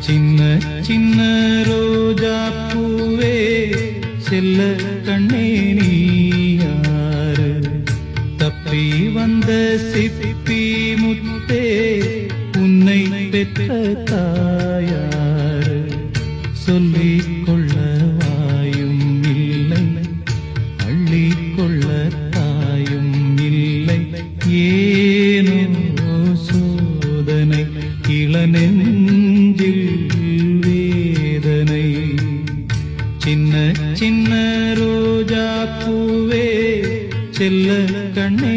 சின்ன சின்ன ரோஜா பூவே செல்ல கண்ணே நீ யாரு? தப்பி வந்த சிப்பி முத்தே உன்னை பெற்ற தாயாரு? சொல்லிக் கொள்ள வாயும் இல்லை, அள்ளிக் கொள்ள தாயும் இல்லை. ஏனோ சோதனை இளநெஞ்சில் வேதனை. சின்ன சின்ன ரோஜா பூவே செல்ல கண்ணே